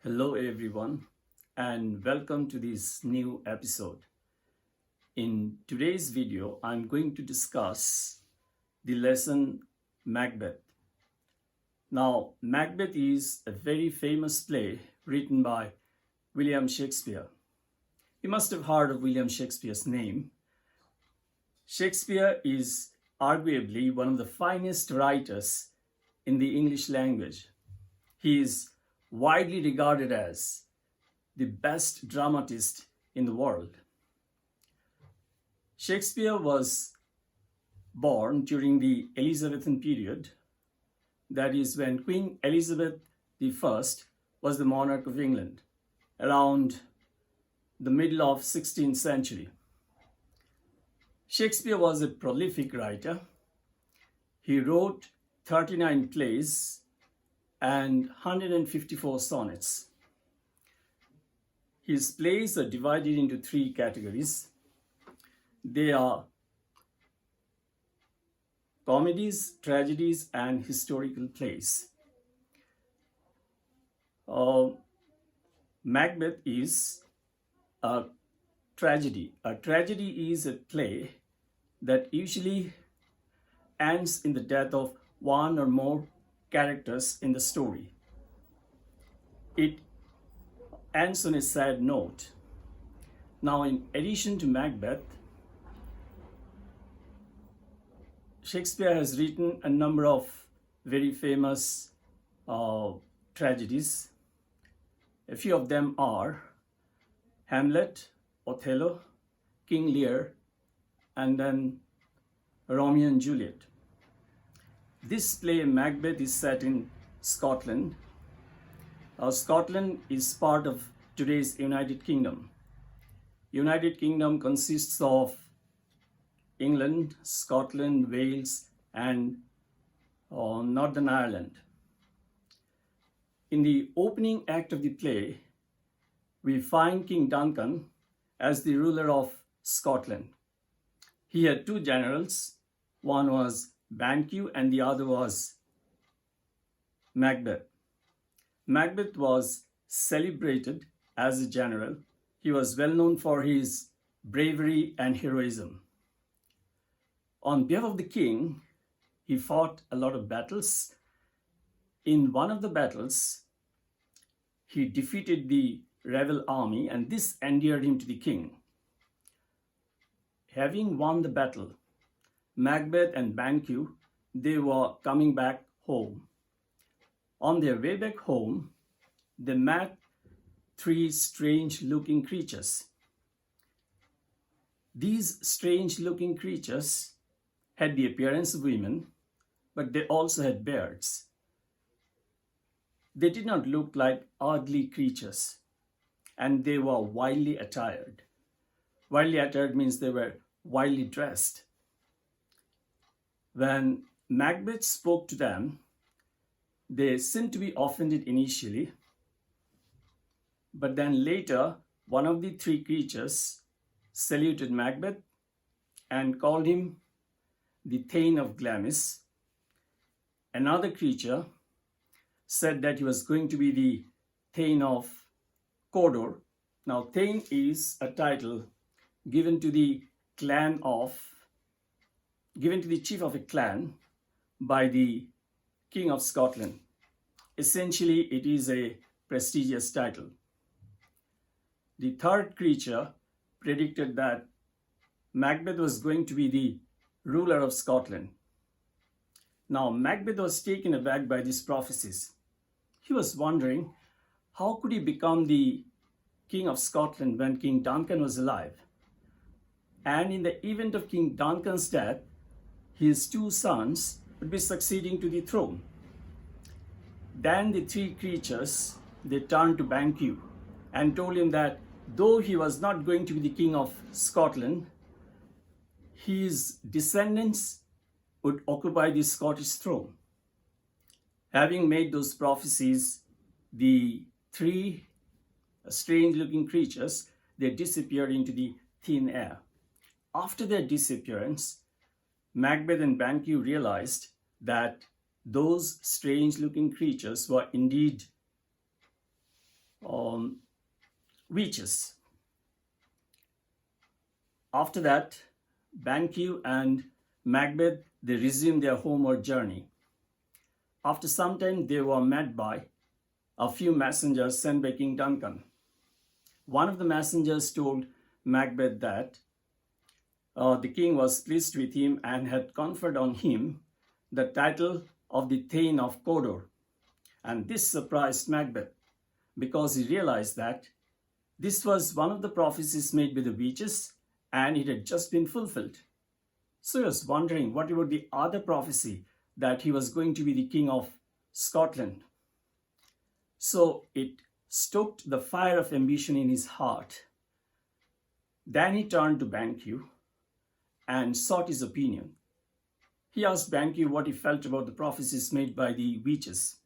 Hello, everyone, and welcome to this new episode. In today's video, I'm going to discuss the lesson Macbeth. Now, Macbeth is a very famous play written by William Shakespeare. You must have heard of William Shakespeare's name. Shakespeare is arguably one of the finest writers in the English language. He is widely regarded as the best dramatist in the world. Shakespeare was born during the Elizabethan period, that is, when Queen Elizabeth I was the monarch of England, around the middle of 16th century. Shakespeare was a prolific writer. He wrote 39 plays and 154 sonnets. His plays are divided into three categories. They are comedies, tragedies, and historical plays. Macbeth is a tragedy. A tragedy is a play that usually ends in the death of one or more characters in the story. It ends on a sad note. Now, in addition to Macbeth, Shakespeare has written a number of very famous tragedies. A few of them are Hamlet, Othello, King Lear, and then Romeo and Juliet. This play, Macbeth, is set in Scotland. Scotland is part of today's United Kingdom. United Kingdom consists of England, Scotland, Wales, and Northern Ireland. In the opening act of the play, we find King Duncan as the ruler of Scotland. He had two generals. One was Banquo and the other was Macbeth. Macbeth was celebrated as a general. He was well known for his bravery and heroism. On behalf of the king, he fought a lot of battles. In one of the battles, he defeated the rebel army, and this endeared him to the king. Having won the battle, Macbeth and Banquo, they were coming back home. On their way back home, they met three strange-looking creatures. These strange-looking creatures had the appearance of women, but they also had beards. They did not look like earthly creatures, and they were wildly attired. Wildly attired means they were wildly dressed. When Macbeth spoke to them, they seemed to be offended initially, but then later one of the three creatures saluted Macbeth and called him the Thane of Glamis. Another creature said that he was going to be the Thane of Cawdor. Now, Thane is a title given to the chief of a clan by the King of Scotland. Essentially, it is a prestigious title. The third creature predicted that Macbeth was going to be the ruler of Scotland. Now, Macbeth was taken aback by these prophecies. He was wondering, how could he become the King of Scotland when King Duncan was alive? And in the event of King Duncan's death, his two sons would be succeeding to the throne. Then the three creatures, they turned to Banquo and told him that though he was not going to be the King of Scotland, his descendants would occupy the Scottish throne. Having made those prophecies, the three strange-looking creatures, they disappeared into the thin air. After their disappearance, Macbeth and Banquo realized that those strange-looking creatures were indeed um, witches. After that, Banquo and Macbeth, they resumed their homeward journey. After some time, they were met by a few messengers sent by King Duncan. One of the messengers told Macbeth that the king was pleased with him and had conferred on him the title of the Thane of Cawdor. And this surprised Macbeth because he realized that this was one of the prophecies made by the witches and it had just been fulfilled. So he was wondering what about the other prophecy that he was going to be the king of Scotland. So it stoked the fire of ambition in his heart. Then he turned to Banquo and sought his opinion. He asked Banquo what he felt about the prophecies made by the witches.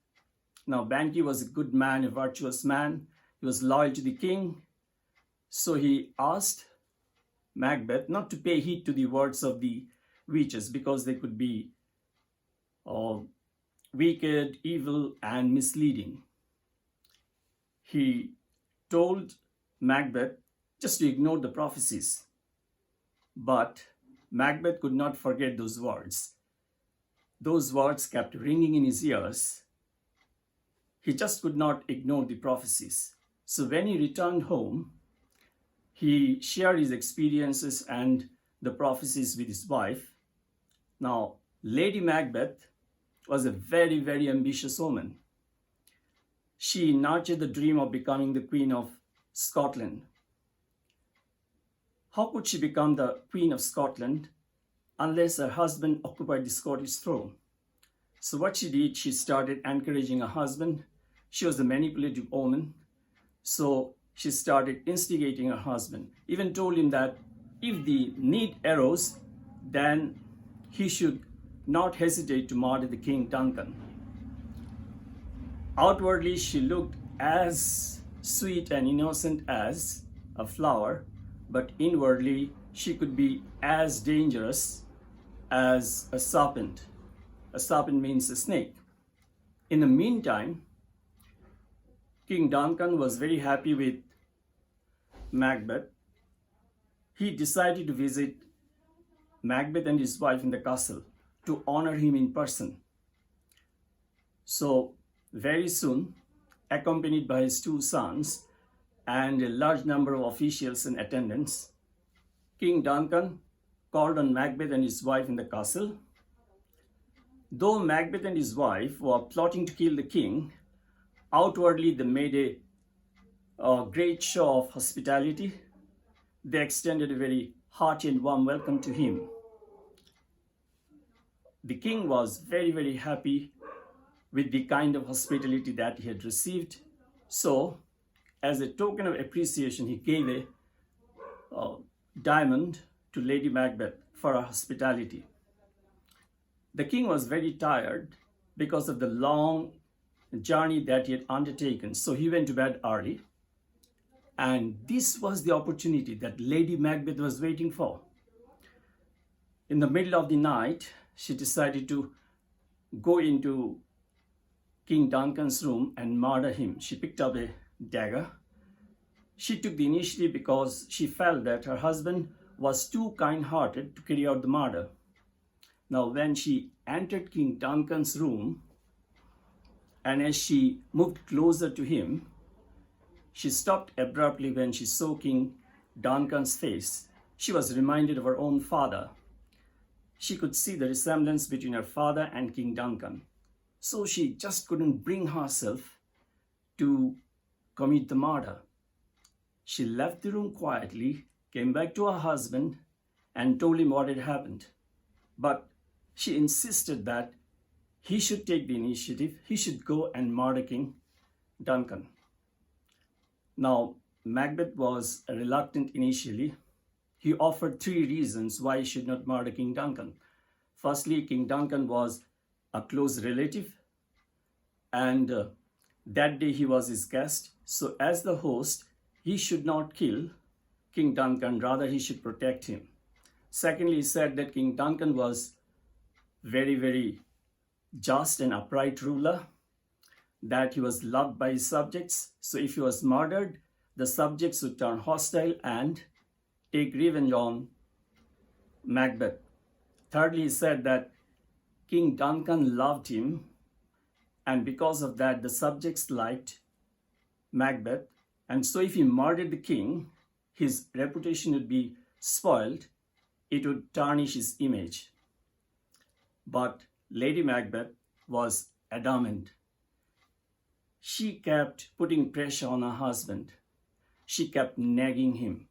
Now, Banquo was a good man, a virtuous man. He was loyal to the king. So he asked Macbeth not to pay heed to the words of the witches because they could be wicked, evil, and misleading. He told Macbeth just to ignore the prophecies. But Macbeth could not forget those words. Those words kept ringing in his ears. He just could not ignore the prophecies. So when he returned home, he shared his experiences and the prophecies with his wife. Now, Lady Macbeth was a very, very ambitious woman. She nurtured the dream of becoming the Queen of Scotland. How could she become the Queen of Scotland unless her husband occupied the Scottish throne? So what she did, she started encouraging her husband. She was a manipulative woman. So she started instigating her husband, even told him that if the need arose, then he should not hesitate to murder the King Duncan. Outwardly, she looked as sweet and innocent as a flower, but inwardly, she could be as dangerous as a serpent. A serpent means a snake. In the meantime, King Duncan was very happy with Macbeth. He decided to visit Macbeth and his wife in the castle to honor him in person. So very soon, accompanied by his two sons and a large number of officials and attendants, King Duncan called on Macbeth and his wife in the castle. Though Macbeth and his wife were plotting to kill the king, outwardly they made a great show of hospitality. They extended a very hearty and warm welcome to him. The king was very, very happy with the kind of hospitality that he had received. So, as a token of appreciation, he gave a diamond to Lady Macbeth for her hospitality. The king was very tired because of the long journey that he had undertaken. So he went to bed early. And this was the opportunity that Lady Macbeth was waiting for. In the middle of the night, she decided to go into King Duncan's room and murder him. She picked up a dagger. She took the initiative because she felt that her husband was too kind-hearted to carry out the murder. Now, when she entered King Duncan's room, and as she moved closer to him, she stopped abruptly when she saw King Duncan's face. She was reminded of her own father. She could see the resemblance between her father and King Duncan. So she just couldn't bring herself to commit the murder. She left the room quietly, came back to her husband, and told him what had happened. But she insisted that he should take the initiative, he should go and murder King Duncan. Now, Macbeth was reluctant initially. He offered 3 reasons why he should not murder King Duncan. Firstly, King Duncan was a close relative, and that day he was his guest. So as the host, he should not kill King Duncan, rather he should protect him. Secondly, he said that King Duncan was very, very just and upright ruler. that he was loved by his subjects. So if he was murdered, the subjects would turn hostile and take revenge on Macbeth. Thirdly, he said that King Duncan loved him, and because of that, the subjects liked Macbeth. And so if he murdered the king, his reputation would be spoiled. It would tarnish his image. But Lady Macbeth was adamant. She kept putting pressure on her husband. She kept nagging him.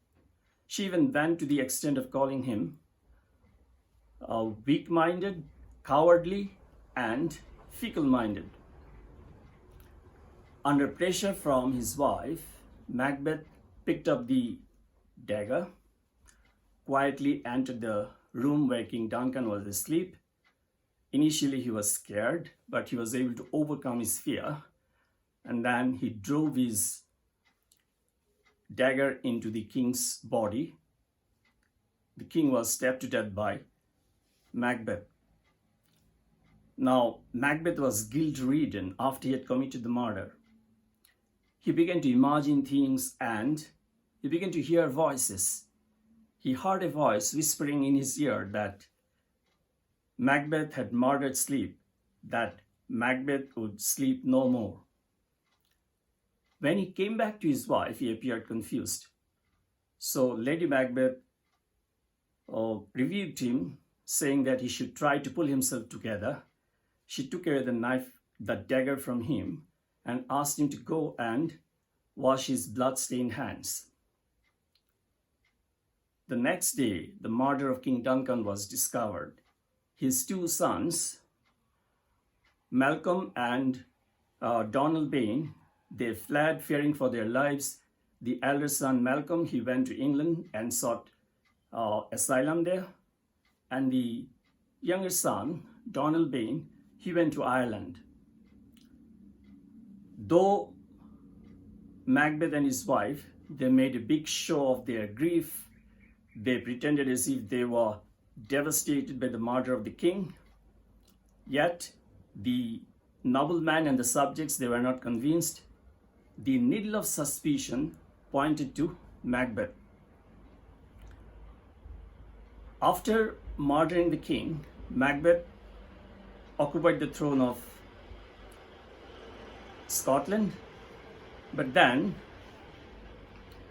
She even went to the extent of calling him weak-minded, cowardly, and fickle-minded. Under pressure from his wife, Macbeth picked up the dagger, quietly entered the room where King Duncan was asleep. Initially, he was scared, but he was able to overcome his fear. And then he drove his dagger into the king's body. The king was stabbed to death by Macbeth. Now, Macbeth was guilt-ridden after he had committed the murder. He began to imagine things and he began to hear voices. He heard a voice whispering in his ear that Macbeth had murdered sleep, that Macbeth would sleep no more. When he came back to his wife, he appeared confused. So Lady Macbeth rebuked him, saying that he should try to pull himself together. She took away the dagger from him, and asked him to go and wash his blood-stained hands. The next day, the murder of King Duncan was discovered. His two sons, Malcolm and Donald Bain, they fled fearing for their lives. The elder son, Malcolm, he went to England and sought asylum there. And the younger son, Donald Bain, he went to Ireland. Though Macbeth and his wife, they made a big show of their grief. They pretended as if they were devastated by the murder of the king. Yet the nobleman and the subjects, they were not convinced. The needle of suspicion pointed to Macbeth. After murdering the king, Macbeth occupied the throne of Scotland, but then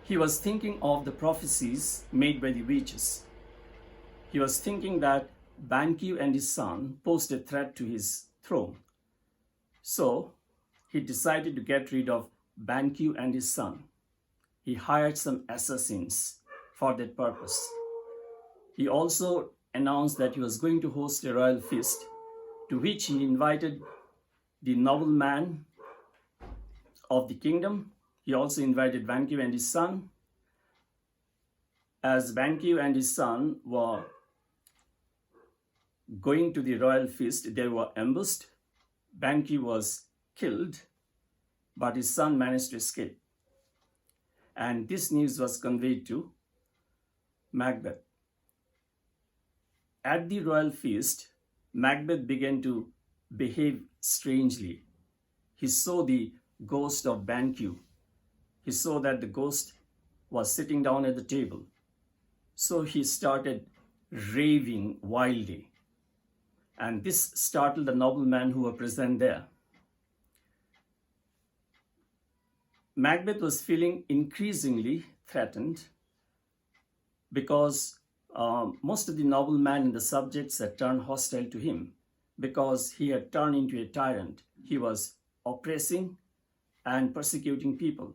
he was thinking of the prophecies made by the witches. He was thinking that Banquo and his son posed a threat to his throne. So he decided to get rid of Banquo and his son. He hired some assassins for that purpose. He also announced that he was going to host a royal feast, to which he invited the nobleman of the kingdom. He also invited Banquo and his son. As Banquo and his son were going to the royal feast, they were ambushed. Banquo was killed, but his son managed to escape. And this news was conveyed to Macbeth. At the royal feast, Macbeth began to behave strangely. He saw the ghost of Banquo. He saw that the ghost was sitting down at the table. So he started raving wildly. And this startled the noblemen who were present there. Macbeth was feeling increasingly threatened because most of the noblemen and the subjects had turned hostile to him because he had turned into a tyrant. He was oppressing and persecuting people.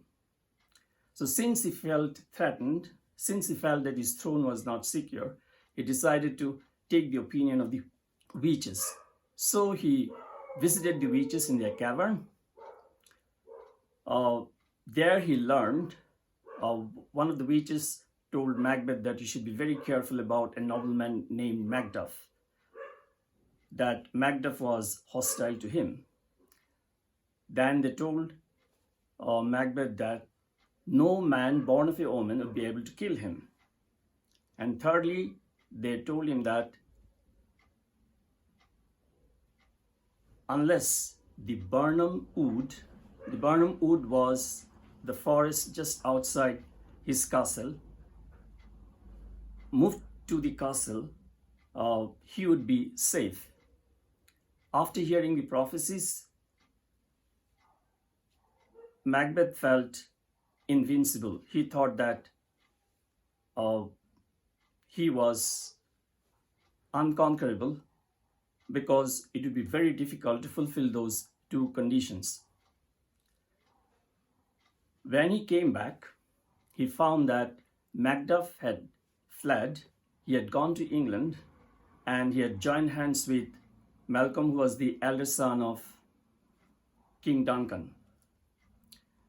So since he felt threatened, since he felt that his throne was not secure, he decided to take the opinion of the witches. So he visited the witches in their cavern. There he learned, one of the witches told Macbeth that he should be very careful about a nobleman named Macduff, that Macduff was hostile to him. Then they told Macbeth that no man born of a woman would be able to kill him. And thirdly, they told him that unless the Burnham Wood. The Burnham Wood was the forest just outside his castle. Moved to the castle, he would be safe. After hearing the prophecies, Macbeth felt invincible. He thought that uh, he was unconquerable because it would be very difficult to fulfill those two conditions. When he came back, he found that Macduff had fled, he had gone to England, and he had joined hands with Malcolm, who was the elder son of King Duncan.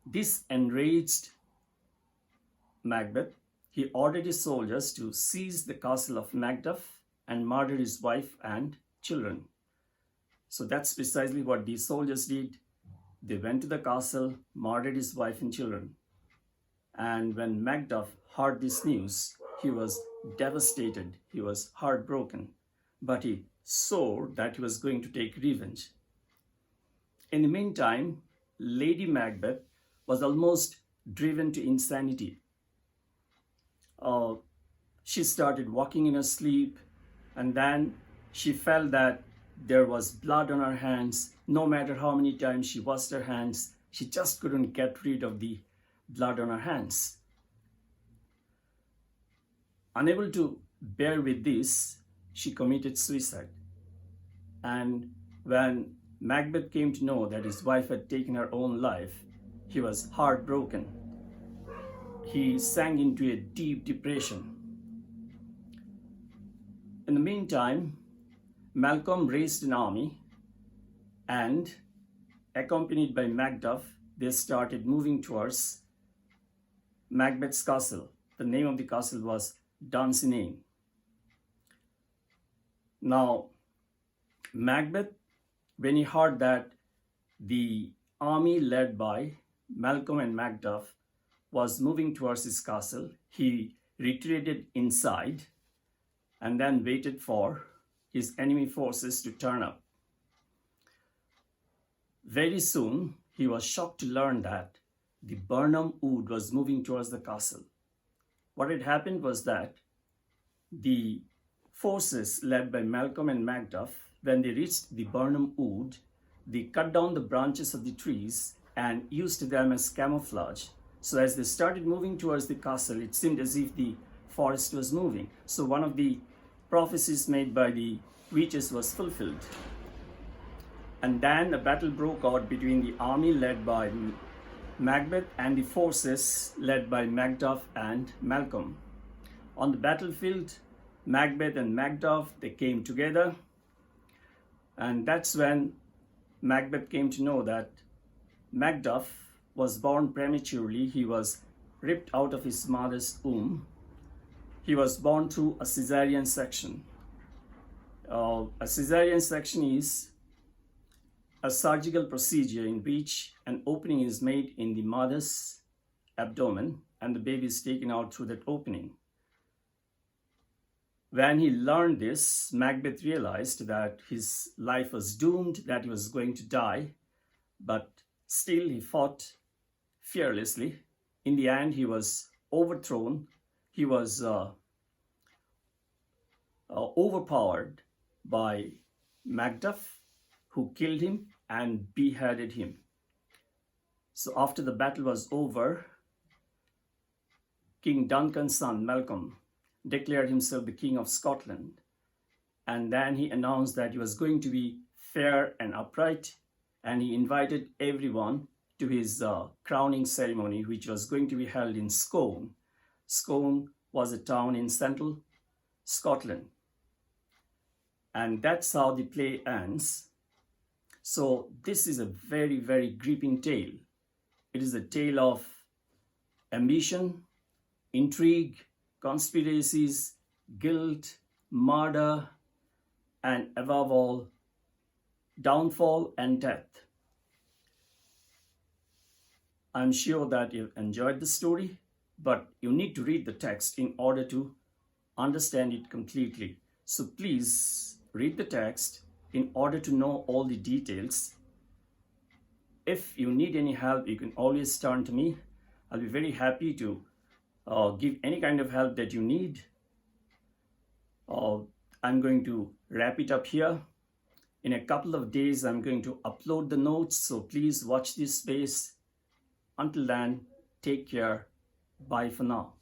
This enraged Macbeth. He ordered his soldiers to seize the castle of Macduff and murder his wife and children. So that's precisely what these soldiers did. They went to the castle, murdered his wife and children. And when Macduff heard this news, he was devastated. He was heartbroken. But he swore that he was going to take revenge. In the meantime, Lady Macbeth was almost driven to insanity. She started walking in her sleep, and then she felt that there was blood on her hands. No matter how many times she washed her hands, she just couldn't get rid of the blood on her hands. Unable to bear with this, she committed suicide. And when Macbeth came to know that his wife had taken her own life, he was heartbroken. He sank into a deep depression. In the meantime, Malcolm raised an army, and accompanied by Macduff, they started moving towards Macbeth's castle. The name of the castle was Duncan. Now, Macbeth, when he heard that the army led by Malcolm and Macduff was moving towards his castle, he retreated inside and then waited for his enemy forces to turn up. Very soon, he was shocked to learn that the Burnham Wood was moving towards the castle. What had happened was that the forces led by Malcolm and Macduff, when they reached the Burnham Wood, they cut down the branches of the trees and used them as camouflage. So as they started moving towards the castle, it seemed as if the forest was moving. So one of the prophecies made by the witches was fulfilled. And then a battle broke out between the army led by Macbeth and the forces led by Macduff and Malcolm. On the battlefield, Macbeth and Macduff, they came together. And that's when Macbeth came to know that Macduff was born prematurely. He was ripped out of his mother's womb. He was born through a cesarean section. A cesarean section is a surgical procedure in which an opening is made in the mother's abdomen and the baby is taken out through that opening. When he learned this, Macbeth realized that his life was doomed, that he was going to die, but still he fought fearlessly. In the end, he was overthrown. He was overpowered by Macduff, who killed him and beheaded him. So after the battle was over, King Duncan's son, Malcolm, declared himself the King of Scotland. And then he announced that he was going to be fair and upright, and he invited everyone to his crowning ceremony, which was going to be held in Scone. Scone was a town in central Scotland. And that's how the play ends. So this is a very, very gripping tale. It is a tale of ambition, intrigue, conspiracies, guilt, murder, and above all, downfall and death. I'm sure that you've enjoyed the story, but you need to read the text in order to understand it completely. So please read the text in order to know all the details. if you need any help, you can always turn to me. I'll be very happy to give any kind of help that you need. I'm going to wrap it up here. In a couple of days, I'm going to upload the notes, so please watch this space. Until then, take care. Bye for now.